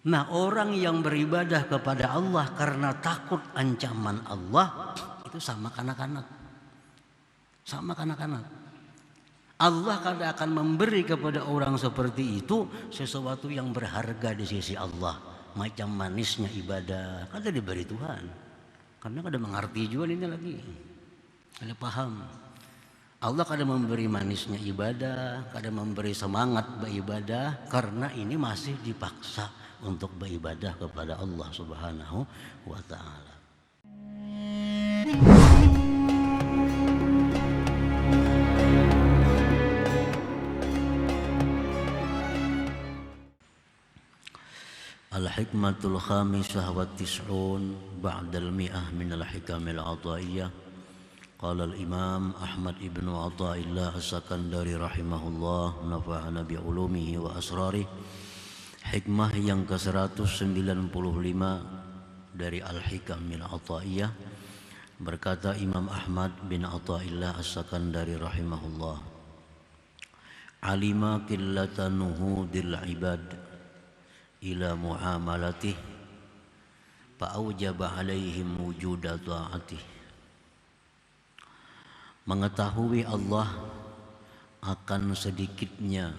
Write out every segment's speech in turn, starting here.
Nah, orang yang beribadah kepada Allah karena takut ancaman Allah itu sama kanak-kanak. Sama kanak-kanak. Allah kadang akan memberi kepada orang seperti itu sesuatu yang berharga di sisi Allah. Macam manisnya ibadah, kada diberi Tuhan. Karena kada mengerti juga ini lagi. Kada paham. Allah kada memberi manisnya ibadah, kada memberi semangat beribadah karena ini masih dipaksa untuk beribadah kepada Allah Subhanahu wa taala. Al-hikmatul khamisah wa tis'un ba'dal mi'ah minal hikamil ataiyah. Qala al-imam Ahmad ibn Athaillah as-Sakandari rahimahullah nafa'ana bi'ulumihi wa asrarih. Hikmah yang ke-195 dari Al-Hikamil Athaiyah. Berkata Imam Ahmad bin Athaillah as-Sakandari rahimahullah, alima qillata nuhudil ibad ila muamalatih fa'aujaba alaihim wujuda ta'atih. Mengetahui Allah akan sedikitnya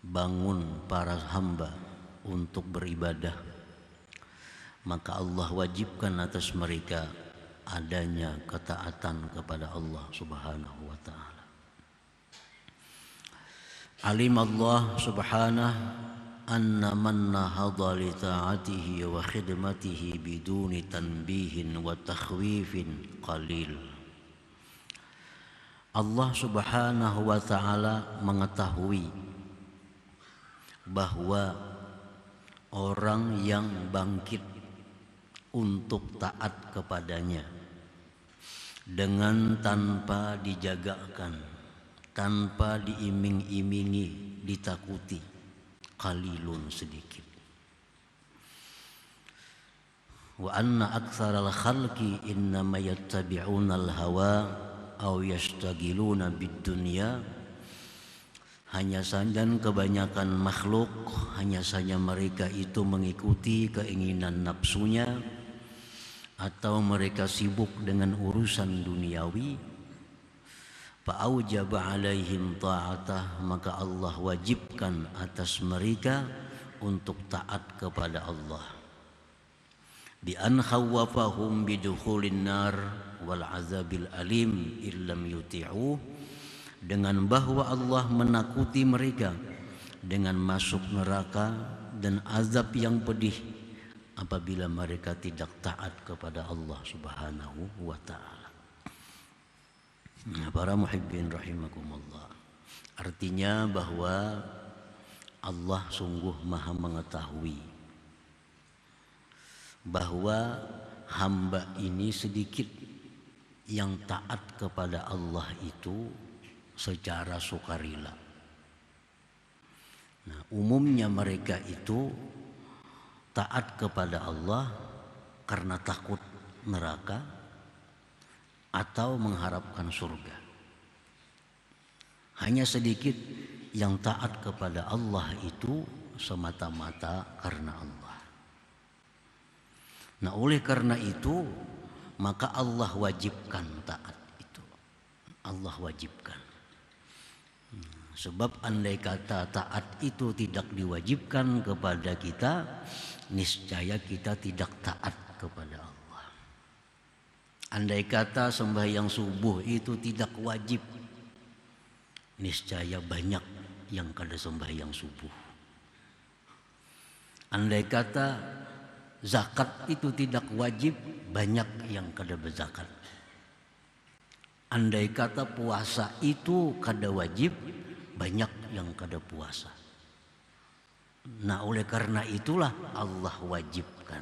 bangun para hamba untuk beribadah, maka Allah wajibkan atas mereka adanya ketaatan kepada Allah Subhanahu wa ta'ala. Alim Allah subhanahu anna man nahadha li ta'atihi wa khidmatihi biduni tanbihin wa takhwifin qalil. Allah subhanahu wa ta'ala mengetahui bahwa orang yang bangkit untuk taat kepadanya dengan tanpa dijagakan, tanpa diiming-imingi, ditakuti, qalilun sedikit. Wa anna aktsaral khalqi innama yattabi'unal hawa aw yashtagiluna bid-dunya. Hanya saja kebanyakan makhluk, hanya saja mereka itu mengikuti keinginan nafsunya atau mereka sibuk dengan urusan duniawi. Fa'aujaba alaihim ta'atah, maka Allah wajibkan atas mereka untuk taat kepada Allah. Bi an khawwafahum bidukhulin nar wal azabil alim illam yuti'u, dengan bahwa Allah menakuti mereka dengan masuk neraka dan azab yang pedih apabila mereka tidak taat kepada Allah Subhanahu wa ta'ala. Nah, para muhibbin rahimakumullah, artinya bahwa Allah sungguh maha mengetahui bahwa hamba ini sedikit yang taat kepada Allah itu secara sukarela. Nah, umumnya mereka itu taat kepada Allah karena takut neraka atau mengharapkan surga. Hanya sedikit yang taat kepada Allah itu semata-mata karena Allah. Nah, oleh karena itu maka Allah wajibkan taat itu. Allah wajibkan. Sebab andai kata taat itu tidak diwajibkan kepada kita, niscaya kita tidak taat kepada Allah. Andai kata sembahyang subuh itu tidak wajib, niscaya banyak yang kada sembahyang subuh. Andai kata zakat itu tidak wajib, banyak yang kada berzakat. Andai kata puasa itu kada wajib, banyak yang kada puasa. Nah, oleh karena itulah Allah wajibkan.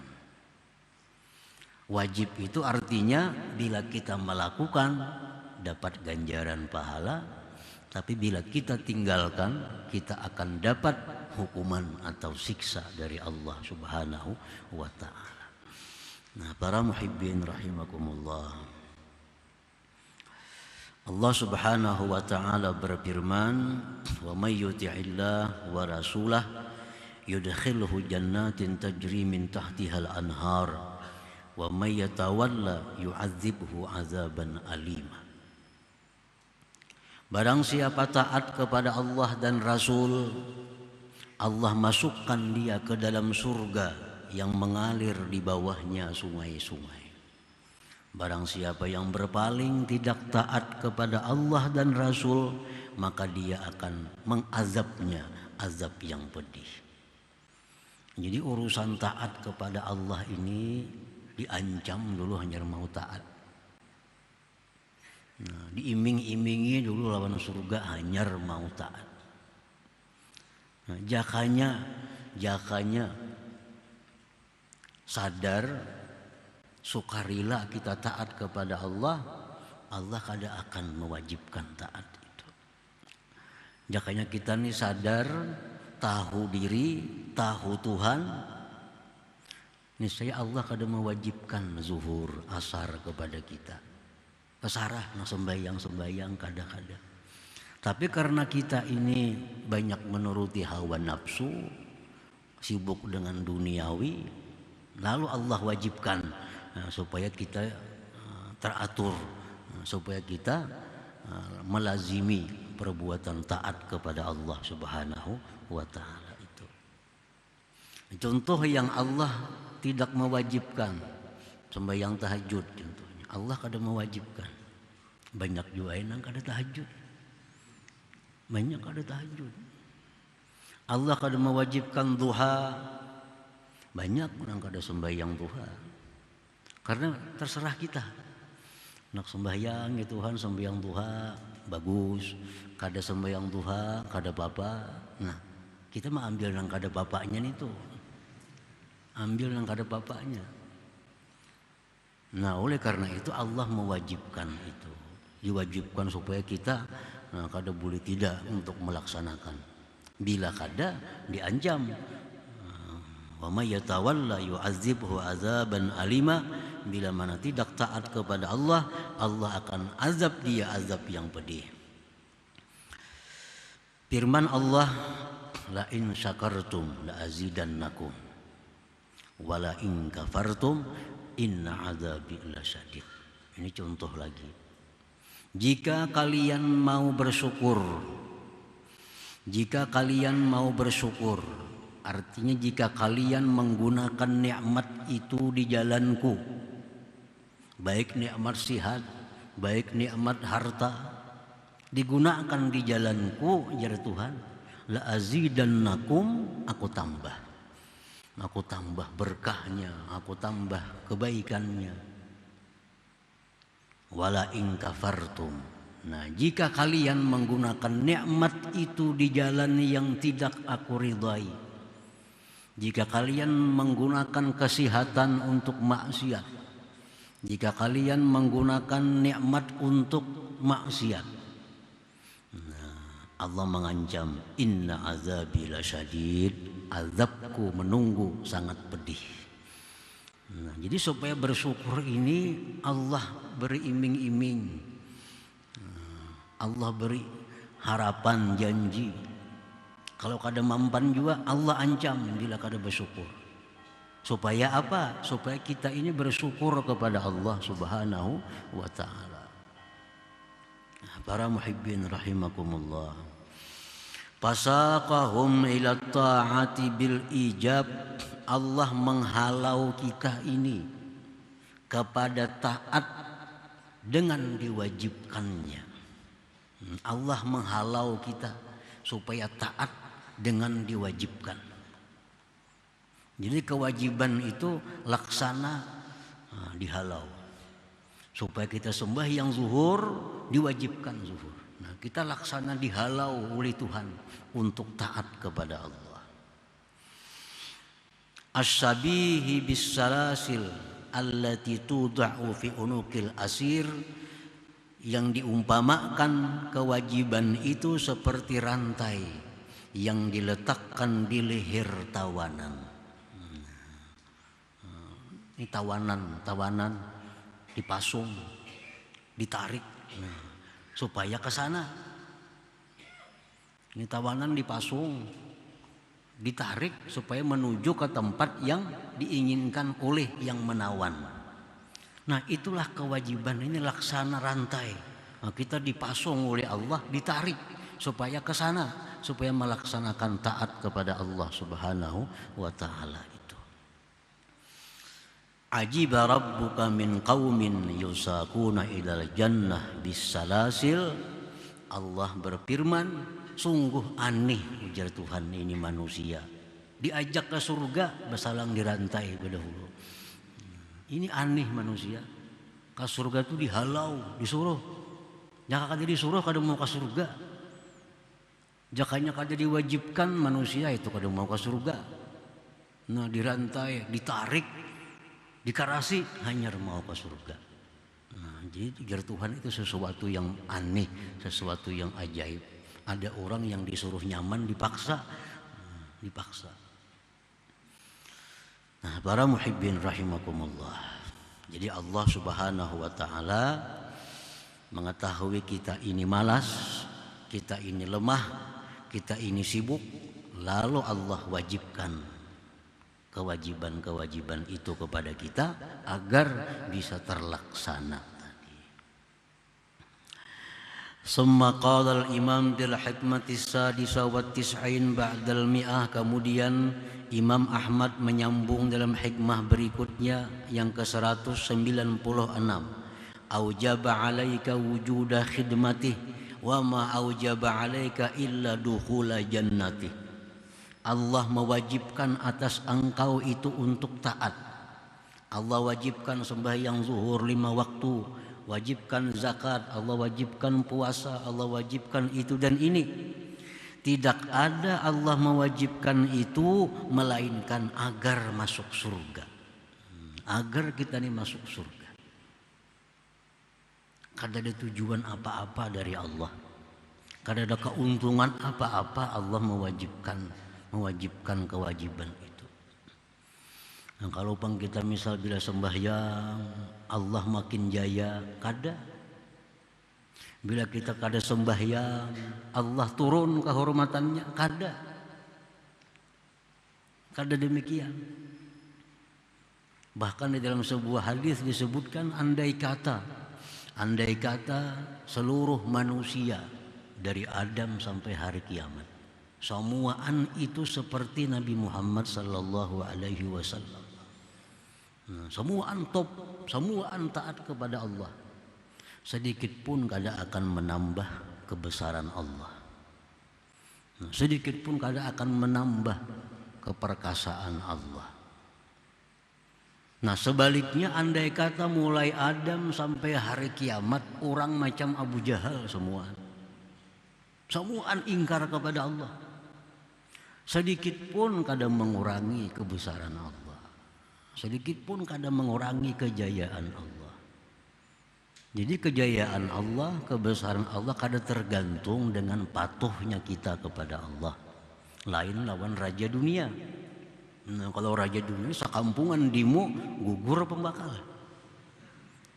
Wajib itu artinya bila kita melakukan dapat ganjaran pahala, tapi bila kita tinggalkan kita akan dapat hukuman atau siksa dari Allah Subhanahu wa ta'ala. Nah, para muhibbin rahimakumullah, Allah Subhanahu wa ta'ala berfirman, wa may yuti'illah wa rasulah yudkhilhu jannatin tajri min tahtihal anhar wa may yatawalla yu'adzibhu azaban alima. Barang siapa taat kepada Allah dan Rasul, Allah masukkan dia ke dalam surga yang mengalir di bawahnya sungai-sungai. Barang siapa yang berpaling tidak taat kepada Allah dan Rasul, maka dia akan mengazabnya azab yang pedih. Jadi urusan taat kepada Allah ini diancam dulu hanya mau taat. Nah, diiming-imingi dulu lawan surga hanya mau taat. Nah, jakanya sadar, sukarela kita taat kepada Allah, Allah kada akan mewajibkan taat itu. Jakanya kita nih sadar, tahu diri, tahu Tuhan, niscaya Allah kada mewajibkan zuhur asar kepada kita. Pesarah no sembayang kada. Tapi karena kita ini banyak menuruti hawa nafsu, sibuk dengan duniawi, lalu Allah wajibkan supaya kita teratur, supaya kita melazimi perbuatan taat kepada Allah Subhanahu wa ta'ala itu. Contoh yang Allah tidak mewajibkan, sembahyang tahajud contohnya. Allah kada mewajibkan. Banyak juga yang kada tahajud. Banyak kada tahajud. Allah kada mewajibkan duha. Banyak orang kada sembahyang duha. Karena terserah kita. Nak sembahyang ya Tuhan, sembahyang duha bagus. Kada sembahyang duha kada apa-apa. Nah, kita mah ambil yang kada bapaknya nih tuh. Ambil yang kada bapaknya. Nah, oleh karena itu Allah mewajibkan itu. Diwajibkan supaya kita kada boleh tidak untuk melaksanakan. Bila kada diancam. Wa may yatawalla yu'adzibhu azaban alima. Bila mana tidak taat kepada Allah, Allah akan azab dia azab yang pedih. Firman Allah, la in syakartum la azidannakum wa la in kafartum inna azabi lasyadid. Ini contoh lagi. Jika kalian mau bersyukur, artinya jika kalian menggunakan nikmat itu di jalanku, baik nikmat sihat, baik nikmat harta, digunakan di jalanku, ya Tuhan, la azidannakum, aku tambah berkahnya, aku tambah kebaikannya. Wala in kafartum. Nah, jika kalian menggunakan nikmat itu di jalan yang tidak aku ridai, jika kalian menggunakan kesehatan untuk maksiat, jika kalian menggunakan nikmat untuk maksiat, nah, Allah mengancam, inna azabi lasyadid, azabku menunggu sangat pedih. Nah, jadi supaya bersyukur ini Allah beri iming-iming, Allah beri harapan janji. Kalau kada mampan juga Allah ancam bila kada bersyukur. Supaya apa? Supaya kita ini bersyukur kepada Allah Subhanahu wa ta'ala. Para muhibbin rahimakumullah. Fasaqahum ila ta'ati bil ijab. Allah menghalau kita ini kepada taat dengan diwajibkannya. Allah menghalau kita supaya taat dengan diwajibkan. Jadi kewajiban itu laksana dihalau. Supaya kita sembahyang zuhur diwajibkan zuhur. Nah, kita laksana dihalau oleh Tuhan untuk taat kepada Allah. As-sabihi bis salasil allati tud'u fi unuqil asir, yang diumpamakan kewajiban itu seperti rantai yang diletakkan di leher tawanan. Ini tawanan dipasung, ditarik, supaya ke sana. Ini tawanan dipasung, ditarik supaya menuju ke tempat yang diinginkan oleh yang menawan. Nah, itulah kewajiban, ini laksana rantai. Nah, kita dipasung oleh Allah, ditarik supaya ke sana, supaya melaksanakan taat kepada Allah Subhanahu wa taala itu. Ajiba rabbuka min qaumin yusaquna ilal jannah bisalasil. Allah berfirman, sungguh aneh, ujar Tuhan, ini manusia diajak ke surga bersalang dirantai dahulu. Ini aneh manusia. Ke surga itu dihalau, disuruh. Jangan kada disuruh kada mau ke surga. Jakanya kada diwajibkan manusia itu kada mau ke surga. Nah, dirantai, ditarik, dikarasi hanya mau ke surga. Nah, jadi ujar Tuhan itu sesuatu yang aneh, sesuatu yang ajaib. Ada orang yang disuruh nyaman dipaksa, dipaksa. Nah, para muhibbin rahimakumullah. Jadi Allah Subhanahu wa taala mengetahui kita ini malas, kita ini lemah, kita ini sibuk, lalu Allah wajibkan kewajiban-kewajiban itu kepada kita agar bisa terlaksana. Summa qala al-imam bil hikmati sadisa wa tis'in ba'dal mi'ah. Kemudian Imam Ahmad menyambung dalam hikmah berikutnya yang ke-196. Aujaba 'alaika wujuda khidmatih wa ma aujaba 'alaika illa dukhula jannatih. Allah mewajibkan atas engkau itu untuk taat. Allah wajibkan sembahyang zuhur 5 waktu, wajibkan zakat, Allah wajibkan puasa, Allah wajibkan itu dan ini. Tidak ada Allah mewajibkan itu melainkan agar masuk surga. Agar kita ini masuk surga. Kada ada tujuan apa-apa dari Allah. Kada ada keuntungan apa-apa Allah mewajibkan kewajiban itu. Nah, kalau pang kita misal bila sembahyang Allah makin jaya, kada. Bila kita kada sembahyang Allah turun kehormatannya, kada. Kada demikian. Bahkan di dalam sebuah hadis disebutkan andai kata seluruh manusia dari Adam sampai hari kiamat semuaan itu seperti Nabi Muhammad sallallahu alaihi wasallam. Semuaan top, semuaan taat kepada Allah. Sedikit pun kada akan menambah kebesaran Allah. Sedikit pun kada akan menambah keperkasaan Allah. Nah, sebaliknya andai kata mulai Adam sampai hari kiamat orang macam Abu Jahal semuaan ingkar kepada Allah. Sedikit pun kada mengurangi kebesaran Allah. Sedikit pun kada mengurangi kejayaan Allah. Jadi kejayaan Allah, kebesaran Allah kada tergantung dengan patuhnya kita kepada Allah. Lain lawan raja dunia. Nah, kalau raja dunia sekampungan demo gugur pembakal.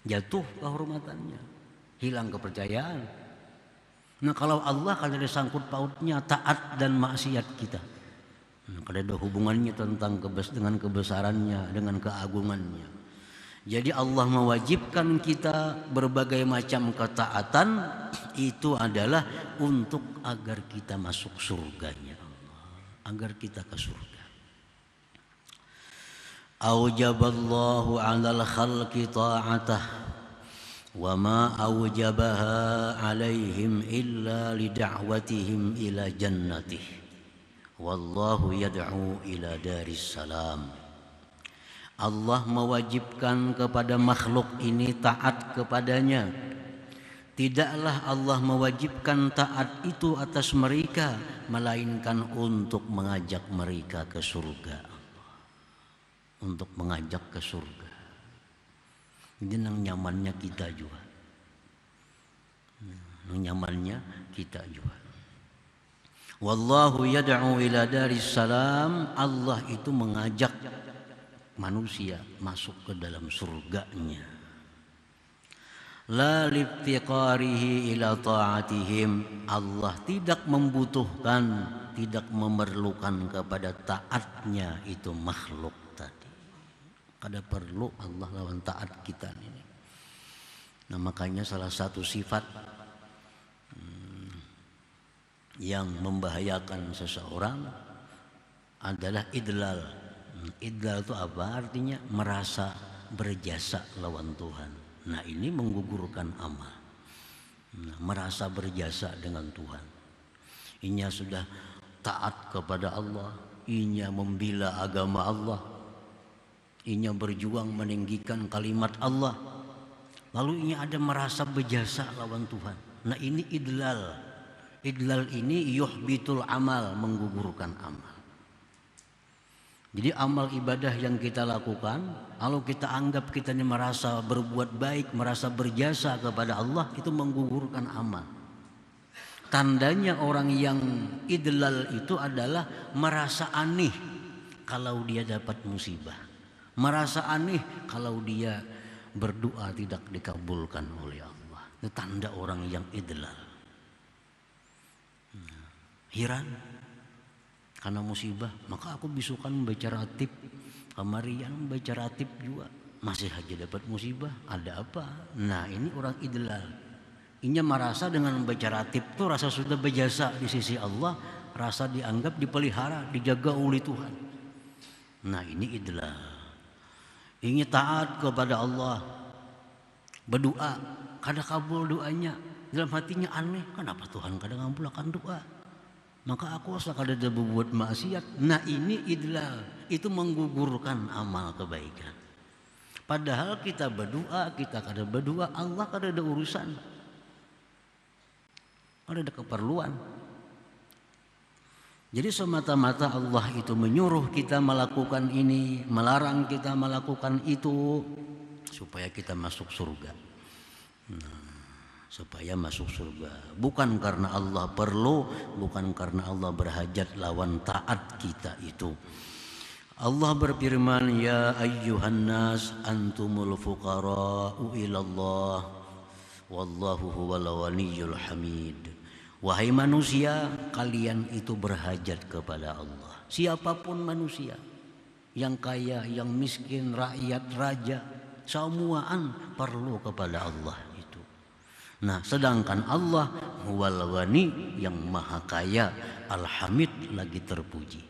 Jatuh kehormatannya, hilang kepercayaan. Nah, kalau Allah kada ada sangkut pautnya taat dan maksiat kita. Nah, kada ada hubungannya tentang dengan kebesarannya, dengan keagungannya. Jadi Allah mewajibkan kita berbagai macam ketaatan itu adalah untuk agar kita masuk surganya Allah, agar kita ke surga. Aujaballahu 'alal khalqi ta'atah wa ma aujabaha 'alaihim illa lida'watihim ila jannatih wallahu yad'u ila daris salam. Allah mewajibkan kepada makhluk ini taat kepadanya. Tidaklah Allah mewajibkan taat itu atas mereka melainkan untuk mengajak mereka ke surga. Untuk mengajak ke surga. Ini nang nyamannya kita juga. Nang nyamannya kita juga. Wallahu yad'u ila daris salam. Allah itu mengajak manusia masuk ke dalam surganya. La liftiqarihi ila ta'atihim. Allah tidak membutuhkan, tidak memerlukan kepada taatnya itu makhluk tadi. Kada perlu Allah lawan taat kita ini. Nah makanya salah satu sifat yang membahayakan seseorang adalah idlal. Idlal itu apa? Artinya merasa berjasa lawan Tuhan. Nah ini menggugurkan amal. Nah, merasa berjasa dengan Tuhan. Inya sudah taat kepada Allah, inya membela agama Allah, inya berjuang meninggikan kalimat Allah. Lalu inya ada merasa berjasa lawan Tuhan. Nah ini idlal. Idlal ini yuhbitul amal, menggugurkan amal. Jadi amal ibadah yang kita lakukan, kalau kita anggap kita ini merasa berbuat baik, merasa berjasa kepada Allah, itu menggugurkan amal. Tandanya orang yang idlal itu adalah merasa aneh kalau dia dapat musibah, merasa aneh kalau dia berdoa tidak dikabulkan oleh Allah. Itu tanda orang yang idlal. Heran karena musibah, maka aku bisukan membaca ratib, kamarian membaca ratib juga, masih aja dapat musibah, ada apa? Nah ini orang idlal. Inya merasa dengan membaca ratib itu rasa sudah berjasa di sisi Allah, rasa dianggap dipelihara, dijaga oleh Tuhan. Nah ini idlal. Ingin taat kepada Allah, berdoa, kada kabul doanya, dalam hatinya aneh, kenapa Tuhan kada ngabulkan doa? Maka aku asal kada ada berbuat maksiat. Nah ini idlal, itu menggugurkan amal kebaikan. Padahal kita berdoa, kita kada berdoa, Allah kada ada urusan, kada ada keperluan. Jadi semata-mata Allah itu menyuruh kita melakukan ini, melarang kita melakukan itu, supaya kita masuk surga. Supaya masuk surga, bukan karena Allah perlu, bukan karena Allah berhajat lawan taat kita itu. Allah berfirman, ya ayyuhan nas antumul fuqara'u ilallah wallahu huwal ghaniyyul hamid. Wahai manusia, kalian itu berhajat kepada Allah. Siapapun manusia, yang kaya, yang miskin, rakyat, raja, semuaan perlu kepada Allah. Nah sedangkan Allah huwal ghani, yang maha kaya, al-hamid, lagi terpuji.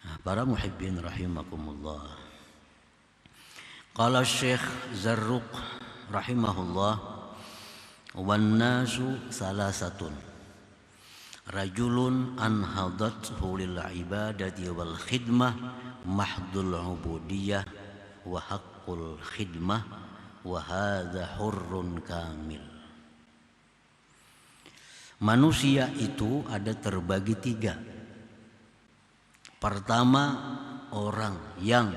Nah, para muhibbin rahimakumullah. Qala Syekh Zarruq rahimahullah, wan nasu salasatun, rajulun anhadathu lil ibadati wal khidmah mahdul ubudiyah wa haqqul khidmah wa hadza hurrun kamil. Manusia itu ada terbagi tiga. Pertama, orang yang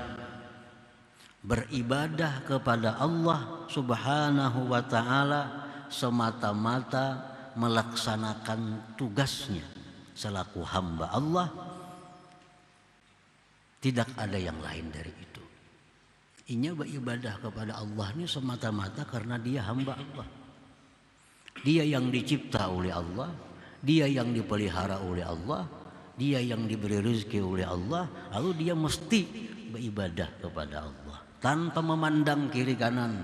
beribadah kepada Allah Subhanahu wa ta'ala semata-mata melaksanakan tugasnya selaku hamba Allah, tidak ada yang lain dari itu. Inya beribadah kepada Allah ini semata-mata karena dia hamba Allah. Dia yang dicipta oleh Allah, dia yang dipelihara oleh Allah, dia yang diberi rezeki oleh Allah, lalu dia mesti beribadah kepada Allah tanpa memandang kiri kanan,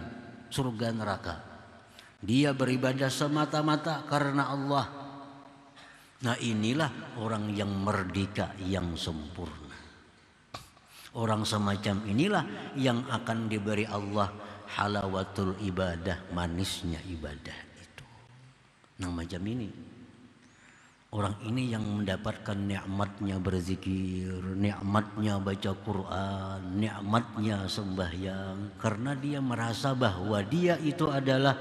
surga neraka. Dia beribadah semata-mata karena Allah. Nah inilah orang yang merdeka, yang sempurna. Orang semacam inilah yang akan diberi Allah halawatul ibadah, manisnya ibadah itu. Nah macam ini, orang ini yang mendapatkan nikmatnya berzikir, nikmatnya baca Quran, nikmatnya sembahyang, karena dia merasa bahwa dia itu adalah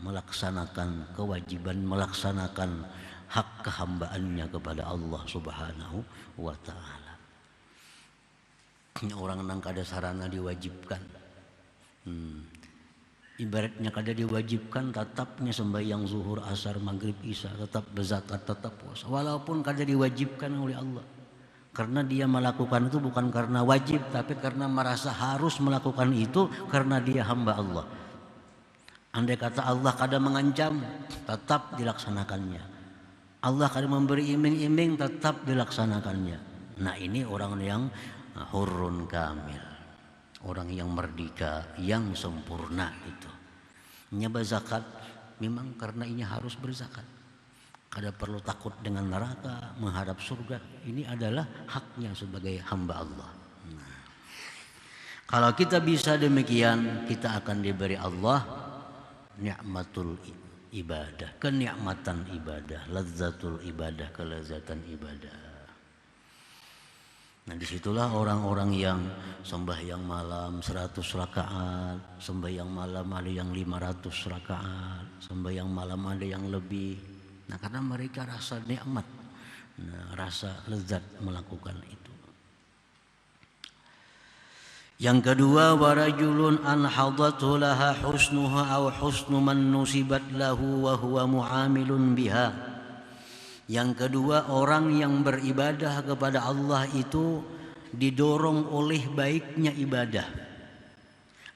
melaksanakan kewajiban, melaksanakan hak kehambaannya kepada Allah Subhanahu wa ta'ala. Orang nang kada sarana diwajibkan, ibaratnya kada diwajibkan, tetapnya sembahyang zuhur, asar, maghrib, isya, tetap berzakat, tetap puasa, walaupun kada diwajibkan oleh Allah. Karena dia melakukan itu bukan karena wajib, tapi karena merasa harus melakukan itu karena dia hamba Allah. Andai kata Allah kadang mengancam, tetap dilaksanakannya. Allah kadang memberi iming-iming, tetap dilaksanakannya. Nah ini orang yang hurrun kamil, orang yang merdeka, yang sempurna itu. Nyaba zakat memang karena ini harus berzakat. Kada perlu takut dengan neraka, menghadap surga. Ini adalah haknya sebagai hamba Allah. Nah, kalau kita bisa demikian, kita akan diberi Allah nikmatul ibadah, kenikmatan ibadah, lazzatul ibadah, kelezatan ibadah. Nah disitulah orang-orang yang sembahyang malam 100 rakaat, sembahyang malam ada yang 500 rakaat, sembahyang malam ada yang lebih. Nah karena mereka rasa nikmat, rasa lezat melakukan itu. Yang kedua, warajulun anhadathu laha husnuha aw husnu man nusibat lahu wa huwa muamilun biha. Yang kedua, orang yang beribadah kepada Allah itu didorong oleh baiknya ibadah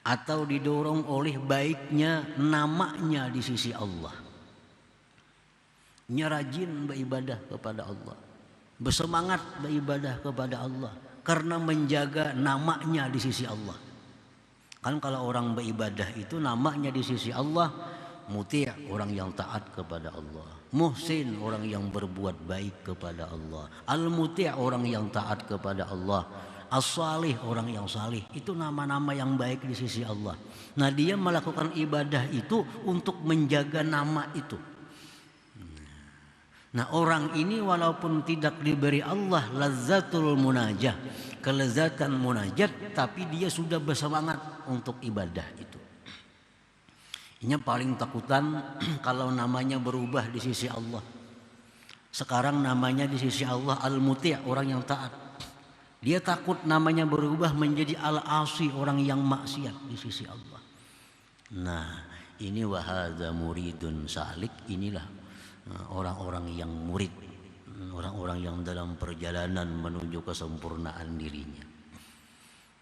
atau didorong oleh baiknya namanya di sisi Allah. Rajin beribadah kepada Allah, bersemangat beribadah kepada Allah karena menjaga namanya di sisi Allah. Kan kalau orang beribadah itu namanya di sisi Allah, muti' orang yang taat kepada Allah, muhsin orang yang berbuat baik kepada Allah, al-muti' orang yang taat kepada Allah, as-salih orang yang salih. Itu nama-nama yang baik di sisi Allah. Nah dia melakukan ibadah itu untuk menjaga nama itu. Nah orang ini walaupun tidak diberi Allah lazzatul munajah, kelezatan munajat, tapi dia sudah bersemangat untuk ibadah itu. Ini paling takutan kalau namanya berubah di sisi Allah. Sekarang namanya di sisi Allah al-muti', orang yang taat. Dia takut namanya berubah menjadi al-asi, orang yang maksiat di sisi Allah. Nah ini wahadza muridun salik, inilah orang-orang yang murid, orang-orang yang dalam perjalanan menuju kesempurnaan dirinya.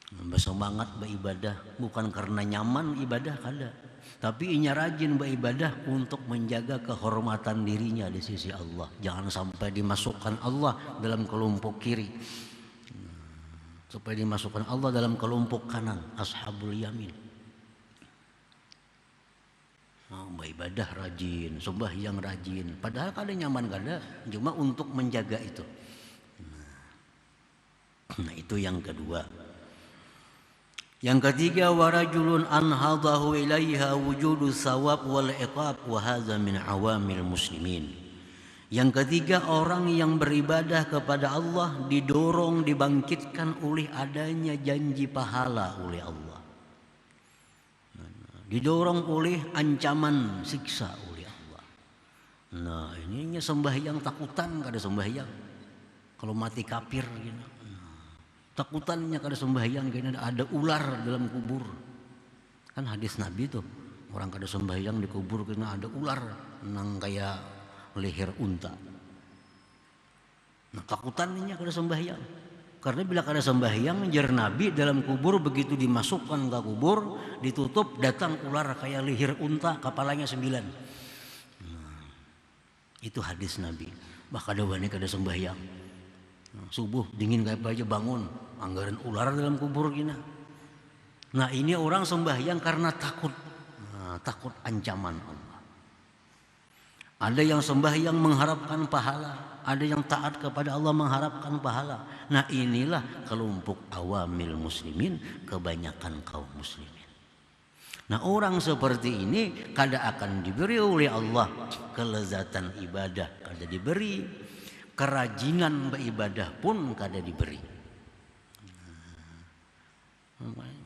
Bersemangat beribadah bukan karena nyaman ibadah kada, tapi inya rajin beribadah untuk menjaga kehormatan dirinya di sisi Allah. Jangan sampai dimasukkan Allah dalam kelompok kiri, supaya dimasukkan Allah dalam kelompok kanan, ashabul yamin. Beribadah rajin, sembahyang rajin, padahal kada nyaman kada, cuma untuk menjaga itu. Nah itu yang kedua. Yang ketiga, warajulun anhadahu ilaiha wujudu thawab wal iqab wa hadza min awamil muslimin. Yang ketiga, orang yang beribadah kepada Allah didorong, dibangkitkan oleh adanya janji pahala oleh Allah, didorong oleh ancaman siksa oleh Allah. Nah ininya sembahyang takutan kada sembahyang. Kalau mati kafir gitu. Takutannya kada sembahyang karena ada ular dalam kubur. Kan hadis Nabi tuh, orang kada sembahyang di kubur karena ada ular nang kayak leher unta. Nah takutannya kada sembahyang. Karena bila kada sembahyang, jar Nabi, dalam kubur begitu dimasukkan ke kubur, ditutup, datang ular kayak leher unta, kepalanya 9. Itu hadis Nabi. Bahkan ada wani kada sembahyang. Subuh dingin kayak aja bangun, anggaran ular dalam kubur gina. Nah ini orang sembahyang karena takut, takut ancaman Allah. Ada yang sembahyang mengharapkan pahala, ada yang taat kepada Allah mengharapkan pahala. Nah inilah kelompok awamil muslimin, kebanyakan kaum muslimin. Nah orang seperti ini kada akan diberi oleh Allah kelezatan ibadah, kada diberi kerajinan beribadah pun kada diberi.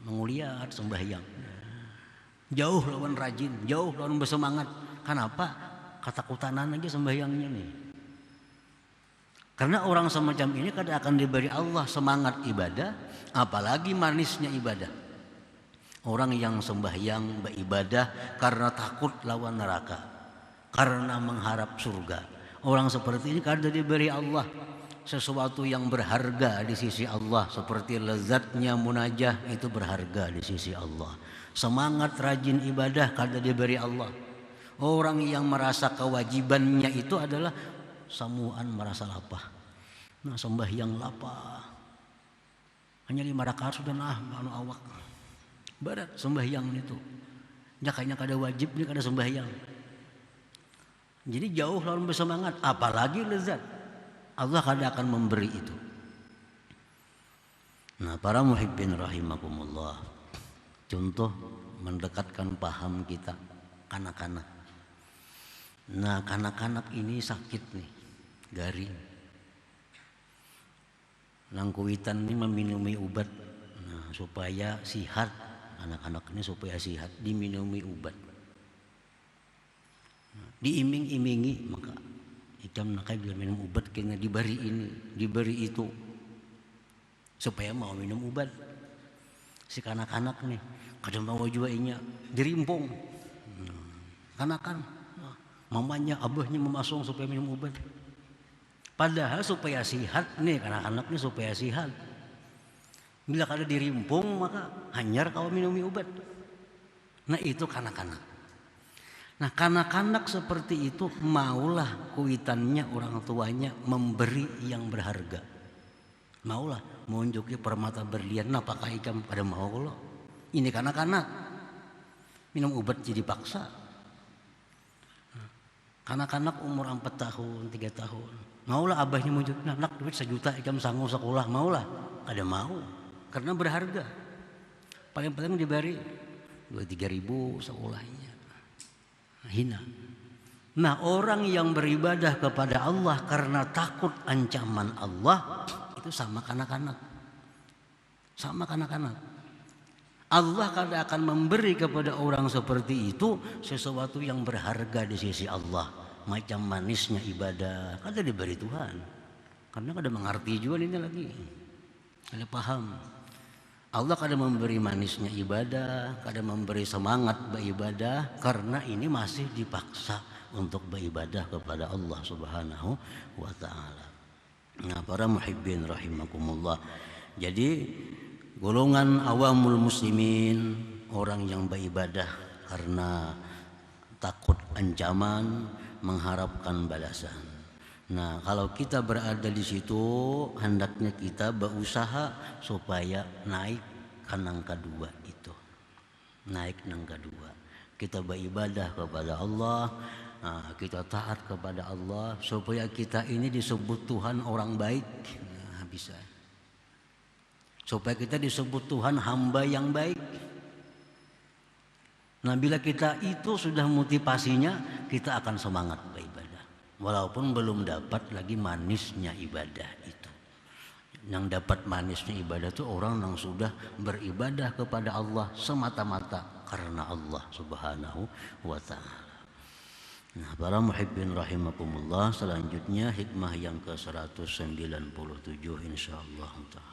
Menguliat sembahyang, jauh lawan rajin, jauh lawan bersemangat. Kenapa? Ketakutan aja sembahyangnya nih. Karena orang semacam ini kada akan diberi Allah semangat ibadah, apalagi manisnya ibadah. Orang yang sembahyang beribadah karena takut lawan neraka, karena mengharap surga. Orang seperti ini kada diberi Allah sesuatu yang berharga di sisi Allah, seperti lezatnya munajah itu berharga di sisi Allah. Semangat rajin ibadah kada diberi Allah. Orang yang merasa kewajibannya itu adalah samuan merasa lapah. Nah, sembahyang lapah. Hanya 5 rakaat sudah awak. Berat sembahyang itu. Ya kayaknya kada wajib, ini kada sembahyang. Jadi jauh lawan bersemangat, apalagi lezat. Allah kada akan memberi itu. Nah, para muhibbin rahimakumullah, contoh mendekatkan paham kita kanak-kanak. Nah, kanak-kanak ini sakit nih, garing. Langkuitan ini meminumi obat. Nah, supaya sihat, anak-anak ini supaya sihat diminumi obat. Nah, diiming-imingi, maka ikam nakai biar minum obat kena diberi ini, diberi itu, supaya mau minum obat. Si kanak-kanak nih kadang mau juga inya dirimpung, kanakan mamanya abahnya memasung supaya minum obat. Padahal supaya sihat nih, kanak-kanak nih supaya sihat. Bila kada dirimpung maka hanyar kau minumi obat. Nah, itu kanak-kanak. Nah, kanak-kanak seperti itu maulah kuitannya orang tuanya memberi yang berharga. Maulah menunjuki permata berlian. Apakah ikam pada mau lo? Ini kanak-kanak minum obat jadi paksa. Kanak-kanak umur 4 tahun, 3 tahun. Maulah abahnya munjuk, nak duit 1 juta ikam sanggup sekolah. Maulah, ada mau. Karena berharga. Paling-paling diberi 2-3 ribu sekolahnya. Hina. Nah, orang yang beribadah kepada Allah karena takut ancaman Allah itu sama kanak-kanak. Sama kanak-kanak. Allah kada akan memberi kepada orang seperti itu sesuatu yang berharga di sisi Allah. Macam manisnya ibadah kada diberi Tuhan. Karena kada mengerti juga ini lagi. Kada paham. Allah kada memberi manisnya ibadah, kada memberi semangat beribadah karena ini masih dipaksa untuk beribadah kepada Allah Subhanahu wa taala. Nah, para muhibbin rahimakumullah. Jadi golongan awamul muslimin, orang yang beribadah karena takut ancaman, mengharapkan balasan. Nah, kalau kita berada di situ, hendaknya kita berusaha supaya naik ke nang kedua itu. Naik nang kedua. Kita beribadah kepada Allah, kita taat kepada Allah, supaya kita ini disebut Tuhan orang baik. Nah, bisa. Supaya kita disebut Tuhan hamba yang baik. Nah, bila kita itu sudah motivasinya, kita akan semangat beribadah. Walaupun belum dapat lagi manisnya ibadah itu. Yang dapat manisnya ibadah itu orang yang sudah beribadah kepada Allah semata-mata karena Allah Subhanahu wa taala. Nah, para muhibbin rahimakumullah, selanjutnya hikmah yang ke-197 insyaallah taala.